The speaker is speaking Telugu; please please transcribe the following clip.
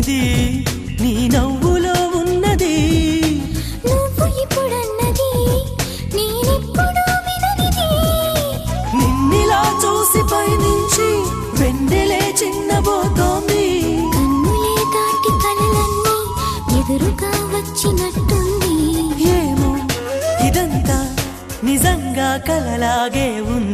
లేనిది నీ నవ్వులో ఉన్నది. నువ్వు ఇప్పుడన్నది నేనెప్పుడు విననిది. నిన్నిలా చూసి పైనుంచి వెన్నెలే చిన్నబోతోంది. కన్నులే దాటి కలలన్నీ ఎదురుగా వచ్చినట్టుంది. ఏమో ఇదంతా నిజంగా కలలాగే ఉంది.